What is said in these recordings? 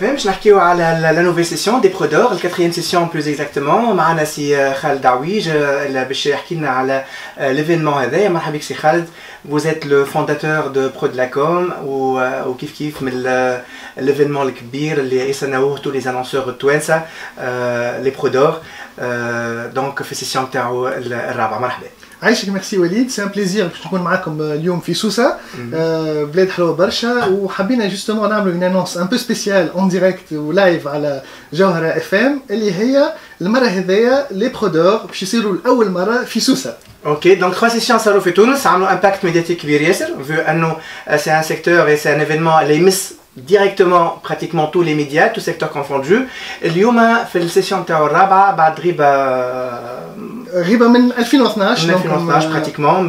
FM باش نحكيو على la nouvelle session des Pro d'Or, la 4e session plus exactement. معنا سي خالد عويج باش يحكي لنا على l'événement هذايا. مرحبا بك سي خالد. Vous êtes le fondateur de Pro de la Com وكيف كيف من l'événement الكبير اللي يصنعوه tous les annonceurs التوانسة les Pro d'Or. Donc في السيسيون تاعو الرابعة. مرحبا. عايشك ميرسي وليد، سي ان بليزير باش نكون معاكم اليوم في سوسه. بلاد حلوه برشا، وحبينا جوستومون نعملوا اون انونس ان بو سبيسيال اون ديريكت ولايف على جوهره اف ام اللي هي المره هذيا لي برو دور باش يصيروا لاول مره في سوسه. Ok, donc 3 sessions صاروا في تونس عملوا impact médiatique كبير ياسر، vu انه c'est un secteur et c'est un événement اللي يمس directement pratiquement tous les médias, tous secteurs confondus. اليوم في السيسيون تاعو الرابعه بعد غيبه من 2012 براتيكمون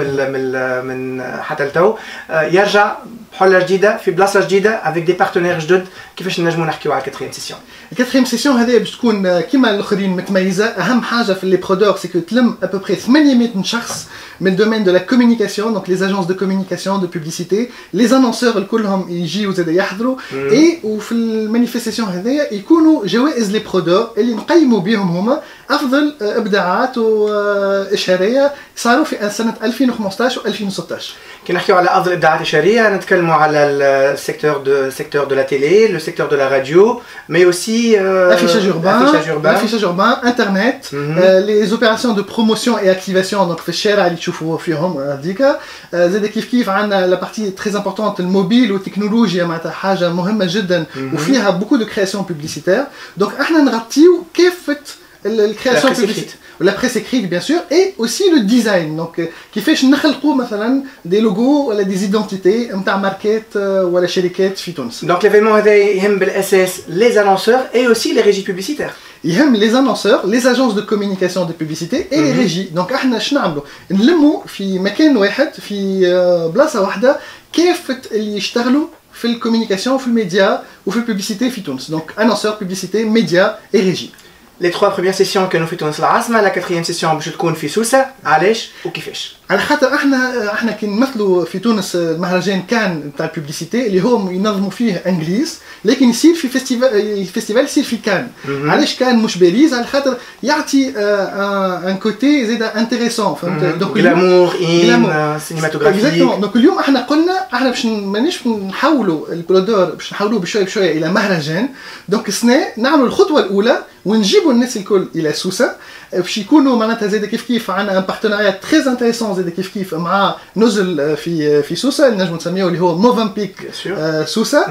من حتى لتو يرجع بحله جديده في بلاصه جديده افيك دي بارتنير جدد. كيفاش نجموا نحكيو على الكاتريام سيسيون؟ الكاتريام سيسيون هذه باش تكون كيما الاخرين متميزه. اهم حاجه في لي برودور سي كو تلم ابوبري 800 شخص من الدومين دو لا كومونيكاسيون، دونك لي اجونس دو كومونيكاسيون دو بوبليسيتي، لي انونسور الكلهم يجيو زاد يحضروا. اي وفي المانيفيستاسيون هذيا يكونوا جوائز لي برودور اللي نقيموا بهم هما افضل ابداعات واشهاريه صاروا في سنه 2015 و2016. كي نحكيو على افضل ابداعات اشهاريه نتكلموا على السيكتور دو لا تيلي، لو سيكتور دو لا راديو، مي اوسي l'affichage urbain, internet, les opérations de promotion et activation donc في الشارع اللي تشوفوا فيهم هذيك. زاد كيف كيف عندنا لا بارتي تري امبورطونت الموبيل والتكنولوجيا معناتها حاجه مهمه جدا وفيها بوكو دو كرياسيون بوبليسيتير. دونك احنا نغطيو كافه الكرياسيون بوبليسيتير la presse écrite bien sûr et aussi le design. Donc كيفاش نخلقوا مثلا دي لوغو ولا دي زيدونتيتي نتاع ماركات ولا شركات في تونس. Donc l'événement هذا يهم بالاساس les annonceurs et aussi les régies publicitaires. يهم les annonceurs, les agences de communication de publicité et les régies. Donc احنا شنو نعملوا؟ نلموا في مكان واحد في بلاصه واحده كافه اللي يشتغلوا في الكوميونيكاسيون وفي الميديا وفي البوبليسيتي في تونس. Donc annonceurs, publicité, médias et régies. Les 3 premières sessions كانوا في تونس العاصمه، la 4e session باش تكون في سوسه. علاش وكيفاش؟ على خاطر احنا كي نمثلوا في تونس المهرجان كان نتاع البوبليسيتي اللي هم ينظموا فيه انجليز، لكن يصير في فيستيفال يصير في كان. علاش كان مش باريس؟ على خاطر يعطي ان كوتي زيد انتريسون، فهمت؟ دونك غلامور سينماتوغرافي. اكزاكتومون. دونك اليوم احنا قلنا احنا باش مانيش نحولوا البرودور، باش نحولوه بشويه بشويه الى مهرجان. دونك السنه نعملوا الخطوه الاولى ونجيبوا الناس الكل الى سوسه باش يكونوا معناتها زاد كيف كيف عندنا ان بارتناريا تري انتريسون زاد كيف كيف مع نزل في سوسه اللي نجموا نسميوه اللي هو موفامبيك سوسه.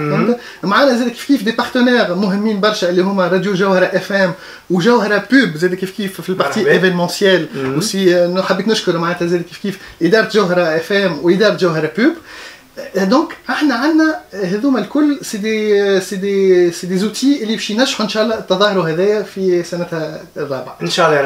معنا زاد كيف كيف دي بارتنير مهمين برشا اللي هما راديو جوهره اف ام وجوهره بوب زاد كيف كيف في البارتي ايفينمونسيال. وسي حبيت نشكر معناتها زاد كيف كيف اداره جوهره اف ام واداره جوهره بوب. دونك احنا عندنا هذوما الكل سي دي زوتي اللي باش ينجحوا ان شاء الله التظاهر هذايا في سنتها الرابعه ان شاء الله يا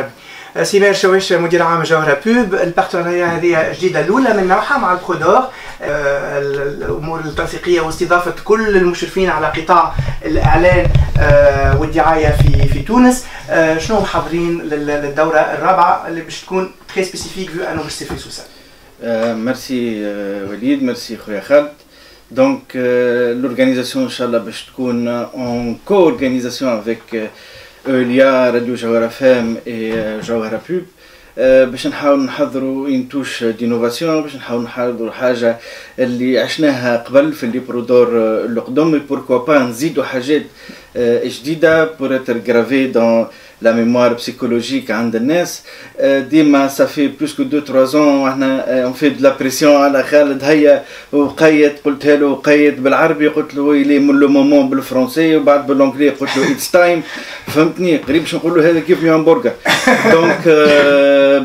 رب. سمير شويش مدير عام جوهره بوب، البارتنريه هذه جديده الاولى من نوعها مع البرودور. الامور التنسيقيه واستضافه كل المشرفين على قطاع الاعلان والدعايه في تونس. شنو محضرين للدوره الرابعه اللي باش تكون تري سبيسيفيك فيو انه باش تصير في سوسه؟ Merci Walid, merci Khouya Khaled. Donc l'organisation Inch'Allah باش تكون en co-organisation avec Eulia, Radio Jawhara FM et Jawhara Pub. باش نحاول نحضروا une touche d'innovation، باش نحاول نحضروا حاجة اللي عشناها قبل في اللي برودور القدم، pourquoi pas نزيدوا حاجات جديدة pour être gravé dans la mémoire psychologique عند الناس. ديما ça fait plus que 2-3 ans احنا on fait de la pression على خالد هيا وقيد، قلتها له قيد بالعربي، قلت له ويلي من لو مومون بالفرنسي وبعد بالانجلي قلت له اتس تايم، فهمتني؟ قريب باش نقول له هذا كيف مي همبرجر. دونك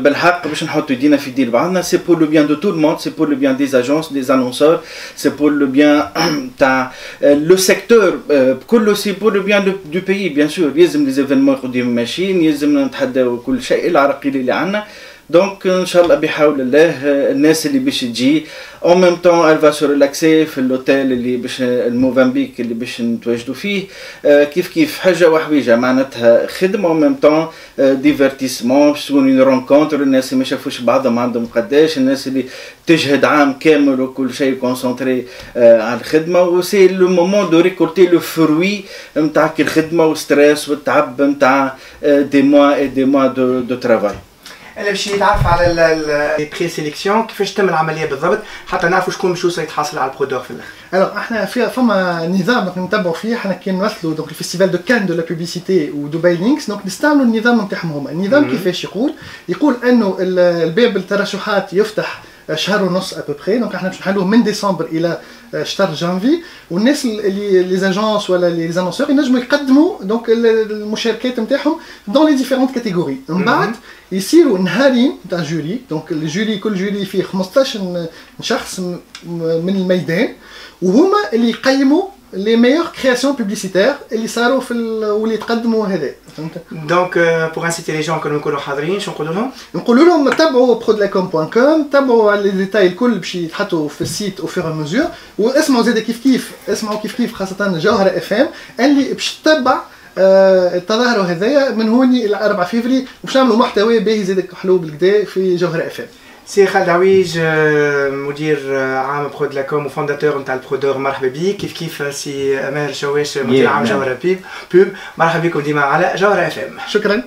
بالحق باش نحطوا يدينا في دير بعضنا. سي بور لو بيان دو تو الموند، سي بور لو بيان دي اجونس دي انونسور، سي بور لو بيان تاع لو سيكتور كله، سي بور لو بيان دو بيي بيان سور. يلزم لي زيفينمون يقدموا ماشيين، يلزمنا نتحداو كل شيء العراقيل اللي عندنا دونك ان شاء الله بحول الله الناس اللي باش تجي en même temps elle va se relaxer في الاوتيل اللي باش الموفنبيك اللي باش نتواجدوا فيه كيف حاجه وحويجه معناتها خدمه en même temps ديفيرتيسمون باش تكون اون رونكونتر الناس اللي ما شافوش بعضهم عندهم قداش الناس اللي تجهد عام كامل وكل شيء كونسونتري على الخدمه وسي لو مومون دو ريكولتي لو فروي نتاع الخدمه والستريس والتعب نتاع دي موا اي دي موا دو ترافاي. انا باش نتعرف على البري سيليكسيون كيفاش تم العمليه بالضبط حتى نعرفوا شكون باش يوصل يتحصل على البرودور في الاخر. Alors احنا فما نظام دونك نتبعوا فيه احنا كي نمثلوا دونك الفيستيفال دو كان دو لا بوبليسيتي ودبي لينكس دونك نستعملوا النظام نتاعهم هما. النظام كيفاش يقول انه الباب الترشحات يفتح شهر ونص ابوبري دونك احنا باش نحلوه من ديسمبر الى شهر جانفي والناس اللي لي زاجونس ولا لي زانونسور ينجموا يقدموا دونك المشاركات نتاعهم دون لي ديفيرونت كاتيجوري من بعد يصيروا نهارين تاع جوري دونك الجوري كل جوري فيه 15 شخص من الميدان وهما اللي يقيموا لي ميور كرياسيون بوبليسيتير اللي صاروا في واللي تقدموا هذا. دونك بور انسيتي لي جون كانوا يكونوا حاضرين شنو نقولوا لهم؟ نقولوا لهم تابعوا prodlacom.com تابعوا لي ديتاي الكل باش يتحطوا في السيت او فور مزور واسمعوا زاد كيف اسمعوا كيف خاصه جوهره اف ام اللي باش تتبع التظاهر هذايا من هوني الى 4 فيفري وباش نعملوا محتوى باهي زاد حلو بالكدا في جوهره اف ام. سي خالد عويج مدير عام برودلاكوم وفونداتور نتاع البرودور مرحبا بيك كيف سي امال شواش مدير عام جوهره بيب مرحبا بكم ديما على جوهره اف ام. شكرا.